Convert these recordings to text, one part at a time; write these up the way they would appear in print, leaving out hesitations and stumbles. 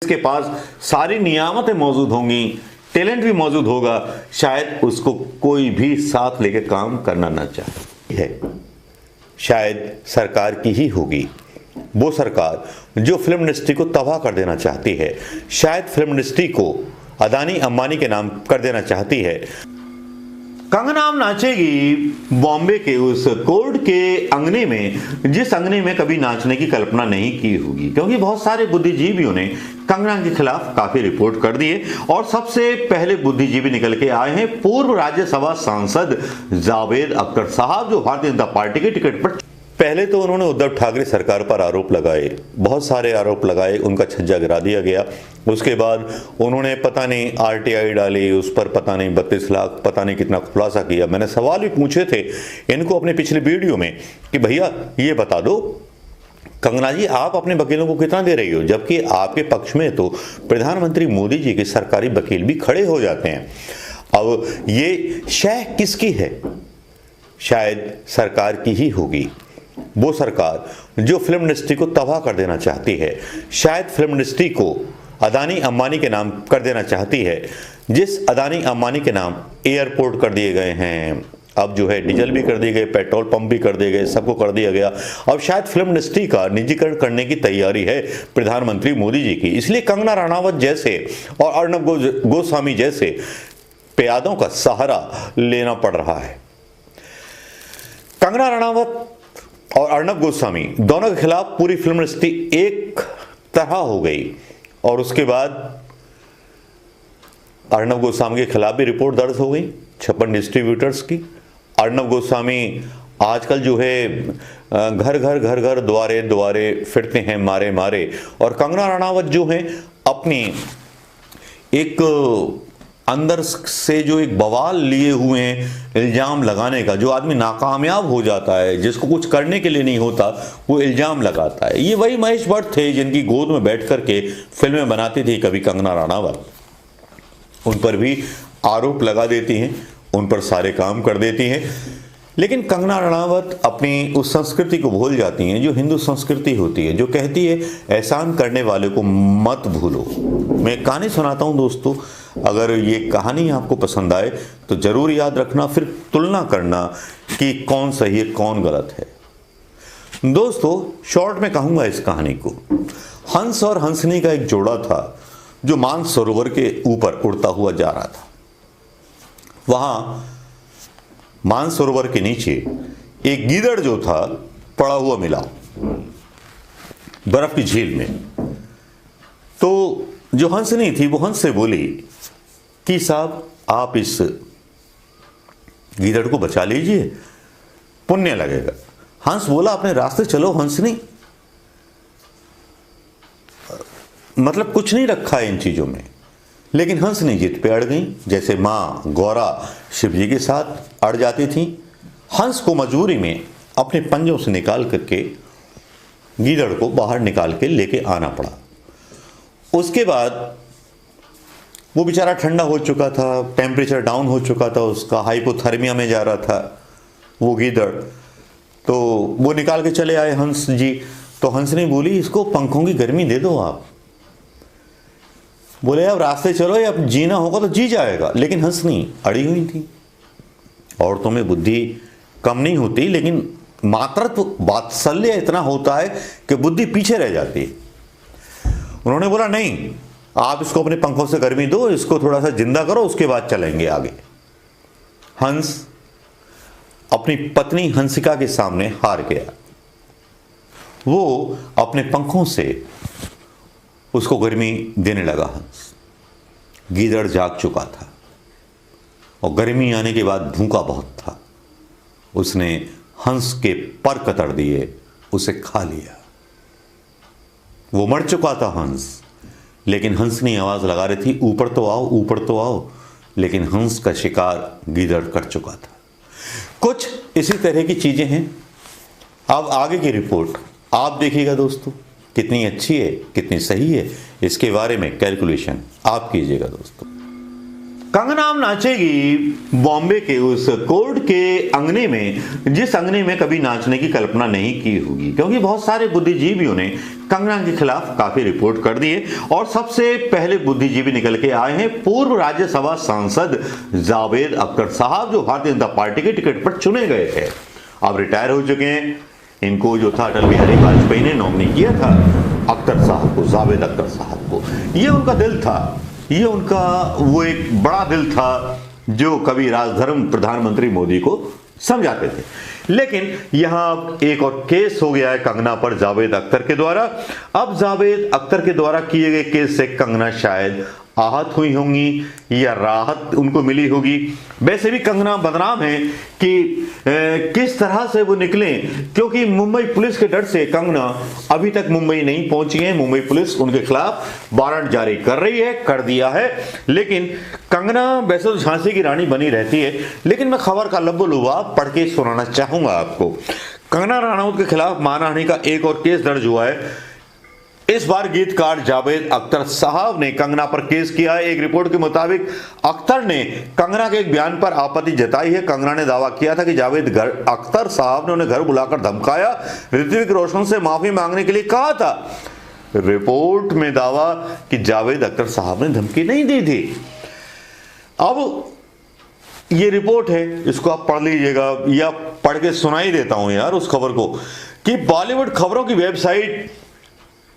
जिसके पास सारी नियामतें मौजूद होंगी, टैलेंट भी मौजूद होगा, शायद उसको कोई भी साथ लेके काम करना ना चाहे। शायद सरकार की ही होगी वो सरकार जो फिल्म इंडस्ट्री को तबाह कर देना चाहती है। शायद फिल्म इंडस्ट्री को अदानी अंबानी के नाम कर देना चाहती है। कंगना अब नाचेगी बॉम्बे के उस कोर्ट के अंगने में जिस अंगने में कभी नाचने की कल्पना नहीं की होगी, क्योंकि बहुत सारे बुद्धिजीवियों ने कंगना के खिलाफ काफी रिपोर्ट कर दी है। और सबसे पहले बुद्धिजीवी निकल के आए हैं पूर्व राज्यसभा सांसद जावेद अख्तर साहब, जो भारतीय जनता पार्टी के टिकट पर। पहले तो उन्होंने उद्धव ठाकरे सरकार पर आरोप लगाए, बहुत सारे आरोप लगाए, उनका छज्जा गिरा दिया गया। उसके बाद उन्होंने पता नहीं आरटीआई डाली, उस पर पता नहीं 32 लाख पता नहीं कितना खुलासा किया। मैंने सवाल भी पूछे थे इनको अपने पिछले वीडियो में कि भैया ये बता दो कंगना जी आप अपने वकीलों को कितना दे रही हो, जबकि आपके पक्ष में तो प्रधानमंत्री मोदी जी के सरकारी वकील भी खड़े हो जाते हैं। अब ये शह किसकी है? शायद सरकार की ही होगी वो सरकार जो फिल्म इंडस्ट्री को तबाह कर देना चाहती है। शायद फिल्म इंडस्ट्री को अदानी अंबानी के नाम कर देना चाहती है। जिस अदानी अंबानी के नाम एयरपोर्ट कर दिए गए हैं, अब जो है डीजल भी कर दिए गए, पेट्रोल पंप भी कर दिए गए, सबको कर दिया गया। अब शायद फिल्म इंडस्ट्री का निजीकरण करने की तैयारी है प्रधानमंत्री मोदी जी की। इसलिए कंगना रनावत जैसे और अर्नब गोस्वामी जैसे प्यादों का सहारा लेना पड़ रहा है। कंगना रनावत और अर्नब गोस्वामी दोनों के खिलाफ पूरी फिल्म इंडस्ट्री एक तरह हो गई। और उसके बाद अर्नब गोस्वामी के खिलाफ भी रिपोर्ट दर्ज हो गई 56 डिस्ट्रीब्यूटर्स की। अर्नब गोस्वामी आजकल जो है घर घर द्वारे द्वारे फिरते हैं मारे मारे। और कंगना रनावत जो है अपनी एक अंदर से जो एक बवाल लिए हुए हैं इल्जाम लगाने का, जो आदमी नाकामयाब हो जाता है, जिसको कुछ करने के लिए नहीं होता, वो इल्जाम लगाता है। ये वही महेश भट्ट थे जिनकी गोद में बैठ करके फिल्में बनाती थी कभी कंगना रनावत। उन पर भी आरोप लगा देती हैं, उन पर सारे काम कर देती हैं। लेकिन कंगना रनावत अपनी उस संस्कृति को भूल जाती हैं जो हिंदू संस्कृति होती है, जो कहती है एहसान करने वाले को मत भूलो। मैं कहानी सुनाता हूँ दोस्तों, अगर ये कहानी आपको पसंद आए तो जरूर याद रखना, फिर तुलना करना कि कौन सही है कौन गलत है। दोस्तों शॉर्ट में कहूँगा इस कहानी को। हंस और हंसनी का एक जोड़ा था जो मानसरोवर के ऊपर उड़ता हुआ जा रहा था। वहाँ मानसरोवर के नीचे एक गीदड़ जो था पड़ा हुआ मिला बर्फ की झील में। तो जो हंसनी थी वो हंस से बोली कि साहब आप इस गीदड़ को बचा लीजिए, पुण्य लगेगा। हंस बोला अपने रास्ते चलो हंसनी, मतलब कुछ नहीं रखा है इन चीजों में। लेकिन हंसनी जिद पे अड़ गई, जैसे माँ गौरा शिव जी के साथ अड़ जाती थी। हंस को मजबूरी में अपने पंजों से निकाल करके गीदड़ को बाहर निकाल के लेके आना पड़ा। उसके बाद वो बेचारा ठंडा हो चुका था, टेम्परेचर डाउन हो चुका था उसका, हाइपोथर्मिया में जा रहा था वो गीदड़। तो वो निकाल के चले आए हंस जी। तो हंस ने बोली इसको पंखों की गर्मी दे दो आप। बोले अब रास्ते चलो, अब जीना होगा तो जी जाएगा। लेकिन हंसनी अड़ी हुई थी। औरतों में बुद्धि कम नहीं होती, लेकिन मातृत्व वात्सल्य इतना होता है कि बुद्धि पीछे रह जाती है। उन्होंने बोला नहीं, आप इसको अपने पंखों से गर्मी दो, इसको थोड़ा सा जिंदा करो, उसके बाद चलेंगे आगे। हंस अपनी पत्नी हंसिका के सामने हार गया। वो अपने पंखों से उसको गर्मी देने लगा। हंस गीदड़ जाग चुका था और गर्मी आने के बाद भूखा बहुत था। उसने हंस के पर कतर दिए, उसे खा लिया। वो मर चुका था हंस, लेकिन हंसनी आवाज लगा रही थी ऊपर तो आओ, ऊपर तो आओ। लेकिन हंस का शिकार गीदड़ कर चुका था। कुछ इसी तरह की चीजें हैं। अब आगे की रिपोर्ट आप देखिएगा दोस्तों, कितनी अच्छी है कितनी सही है, इसके बारे में कैलकुलेशन आप कीजिएगा दोस्तों। कंगना अब नाचेगी बॉम्बे के उस कोर्ट के अंगने में जिस अंगने में कभी नाचने की कल्पना नहीं की होगी, क्योंकि बहुत सारे बुद्धिजीवियों ने कंगना के खिलाफ काफी रिपोर्ट कर दिए और सबसे पहले बुद्धिजीवी निकल के आए हैं पूर्व राज्यसभा सांसद जावेद अख्तर साहब, जो भारतीय जनता पार्टी के टिकट पर चुने गए थे। अब रिटायर हो चुके हैं। इनको जो था अटल बिहारी वाजपेयी ने नॉमिनेट किया था अख्तर साहब को, जावेद अख्तर साहब को। ये उनका दिल था, ये उनका वो एक बड़ा दिल था जो कभी राजधर्म प्रधानमंत्री मोदी को समझाते थे। लेकिन यहां एक और केस हो गया है कंगना पर जावेद अख्तर के द्वारा। अब जावेद अख्तर के द्वारा किए गए केस से कंगना शायद आहत हुई होंगी या राहत उनको मिली होगी। वैसे भी कंगना बदनाम है कि किस तरह से वो निकले, क्योंकि मुंबई पुलिस के डर से कंगना अभी तक मुंबई नहीं पहुंची है। मुंबई पुलिस उनके खिलाफ वारंट जारी कर रही है, कर दिया है। लेकिन कंगना वैसे तो झांसी की रानी बनी रहती है, लेकिन मैं खबर का लब्बो-लुबाब पढ़ के सुनाना चाहूंगा आपको। कंगना रनौत के खिलाफ मानहानि का एक और केस दर्ज हुआ है। इस बार गीतकार जावेद अख्तर साहब ने कंगना पर केस किया है। एक रिपोर्ट के मुताबिक अख्तर ने कंगना के एक बयान पर आपत्ति जताई है। कंगना ने दावा किया था कि जावेद अख्तर साहब ने उन्हें घर बुलाकर धमकाया, ऋतिक रोशन से माफी मांगने के लिए कहा था। रिपोर्ट में दावा कि जावेद अख्तर साहब ने धमकी नहीं दी थी। अब ये रिपोर्ट है, इसको आप पढ़ लीजिएगा या पढ़ के सुनाई देता हूं यार उस खबर को, कि बॉलीवुड खबरों की वेबसाइट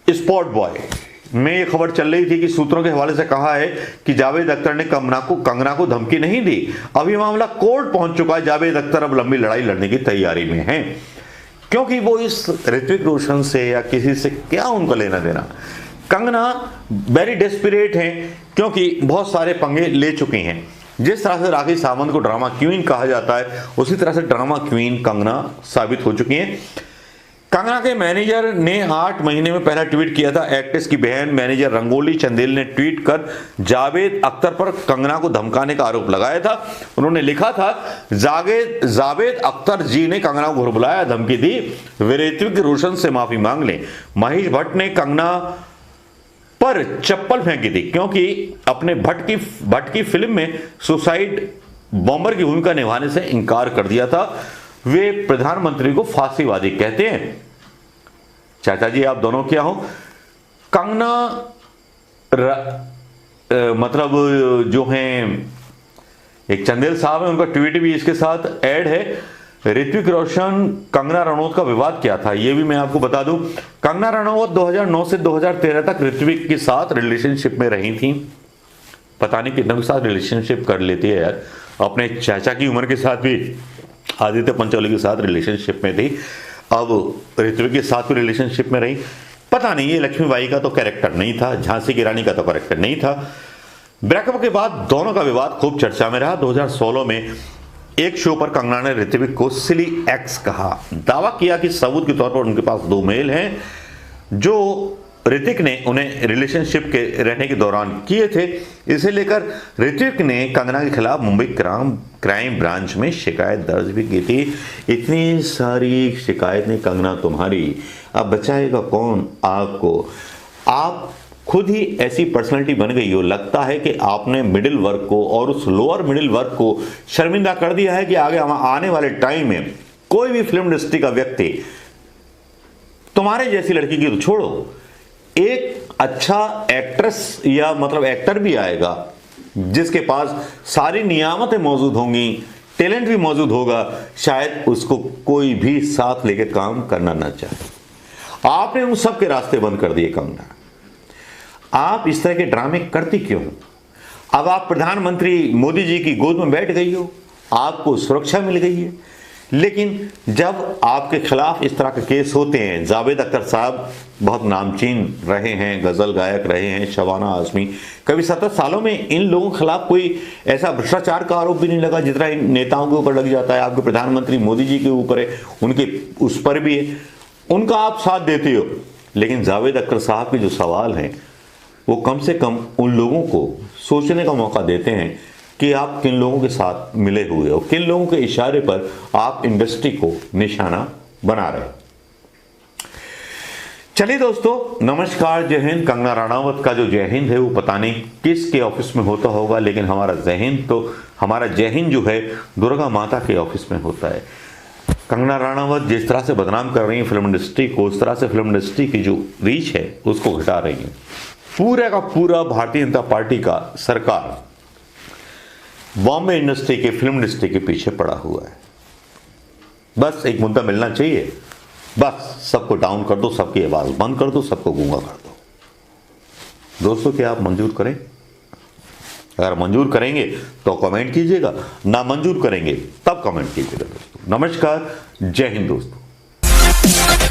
स्पॉट बॉय में यह खबर चल रही थी कि सूत्रों के हवाले से कहा है कि जावेद अख्तर ने कंगना को धमकी नहीं दी। अभी मामला कोर्ट पहुंच चुका है। जावेद अख्तर अब लंबी लड़ाई लड़ने की तैयारी में हैं, क्योंकि वो इस ऋतिक रोशन से या किसी से क्या उनको लेना देना। कंगना वेरी डेस्परेट हैं, क्योंकि बहुत सारे पंगे ले चुकी हैं। जिस तरह से राखी सावंत को ड्रामा क्वीन कहा जाता है, उसी तरह से ड्रामा क्वीन कंगना साबित हो चुकी हैं। कंगना के मैनेजर ने 8 महीने में पहला ट्वीट किया था। एक्ट्रेस की बहन मैनेजर रंगोली चंदेल ने ट्वीट कर जावेद अख्तर पर कंगना को धमकाने का आरोप लगाया था। उन्होंने लिखा था, जावेद अख्तर जी ने कंगना को घर बुलाया, धमकी दी, वे ऋतिक रोशन से माफी मांग लें। महेश भट्ट ने कंगना पर चप्पल फेंकी थी, क्योंकि अपने भट्ट की फिल्म में सुसाइड बॉम्बर की भूमिका निभाने से इंकार कर दिया था। वे प्रधानमंत्री को फांसीवादी कहते हैं। चाचा जी आप दोनों क्या हो? कंगना मतलब जो हैं एक चंदेल साहब है, उनका ट्वीट भी इसके साथ ऐड है। ऋतिक रोशन कंगना रनौत का विवाद क्या था, यह भी मैं आपको बता दूं। कंगना रनौत 2009 से 2013 तक ऋत्विक के साथ रिलेशनशिप में रही थी। पता नहीं कितनों के साथ रिलेशनशिप कर लेती है यार। अपने चाचा की उम्र के साथ भी, आदित्य पंचोली के साथ रिलेशनशिप में थी, अब ऋत्विक के साथ भी रिलेशनशिप में रही। पता नहीं, ये लक्ष्मीबाई का तो कैरेक्टर नहीं था, झांसी की रानी का तो कैरेक्टर नहीं था। ब्रेकअप के बाद दोनों का विवाद खूब चर्चा में रहा। 2016 में एक शो पर कंगना ने ऋत्विक को सिली एक्स कहा, दावा किया कि सबूत के तौर पर उनके पास 2 मेल हैं जो ऋतिक ने उन्हें रिलेशनशिप के रहने के दौरान किए थे। इसे लेकर ऋतिक ने कंगना के खिलाफ मुंबई क्राइम ब्रांच में शिकायत दर्ज भी की थी। इतनी सारी शिकायतें कंगना तुम्हारी, अब बचाएगा कौन आपको? आप खुद ही ऐसी पर्सनालिटी बन गई हो, लगता है कि आपने मिडिल वर्ग को और उस लोअर मिडिल वर्ग को शर्मिंदा कर दिया है कि आगे आने वाले टाइम में कोई भी फिल्म इंडस्ट्री का व्यक्ति तुम्हारे जैसी लड़की की तो छोड़ो, एक अच्छा एक्ट्रेस या मतलब एक्टर भी आएगा जिसके पास सारी नियामतें मौजूद होंगी, टैलेंट भी मौजूद होगा, शायद उसको कोई भी साथ लेके काम करना ना चाहे। आपने उन सब के रास्ते बंद कर दिए कंगना। आप इस तरह के ड्रामे करती क्यों? अब आप प्रधानमंत्री मोदी जी की गोद में बैठ गई हो, आपको सुरक्षा मिल गई है, लेकिन जब आपके खिलाफ इस तरह के केस होते हैं, जावेद अख्तर साहब बहुत नामचीन रहे हैं, गजल गायक रहे हैं, शबाना आजमी, कभी 70 सालों में इन लोगों के खिलाफ कोई ऐसा भ्रष्टाचार का आरोप भी नहीं लगा जितना इन नेताओं के ऊपर लग जाता है। आपके प्रधानमंत्री मोदी जी के ऊपर है, उनके उस पर भी है, उनका आप साथ देते हो। लेकिन जावेद अख्तर साहब के जो सवाल हैं वो कम से कम उन लोगों को सोचने का मौका देते हैं कि आप किन लोगों के साथ मिले हुए हो, किन लोगों के इशारे पर आप इंडस्ट्री को निशाना बना रहे हो। चलिए दोस्तों, नमस्कार, जय हिंद। कंगना रनावत का जो जय हिंद है वो पता नहीं किसके ऑफिस में होता होगा, लेकिन हमारा जय हिंद जो है दुर्गा माता के ऑफिस में होता है। कंगना रनावत जिस तरह से बदनाम कर रही हैं फिल्म इंडस्ट्री को, उस तरह से फिल्म इंडस्ट्री की जो रीच है उसको घटा रही हैं। पूरा का पूरा भारतीय जनता पार्टी का सरकार बॉम्बे इंडस्ट्री के, फिल्म इंडस्ट्री के पीछे पड़ा हुआ है। बस एक मुद्दा मिलना चाहिए, बस सबको डाउन कर दो, सबकी आवाज बंद कर दो, सबको गूंगा कर दो। दोस्तों क्या आप मंजूर करें? अगर मंजूर करेंगे तो कमेंट कीजिएगा, ना मंजूर करेंगे तब कमेंट कीजिएगा। दोस्तों नमस्कार, जय हिंद दोस्तों।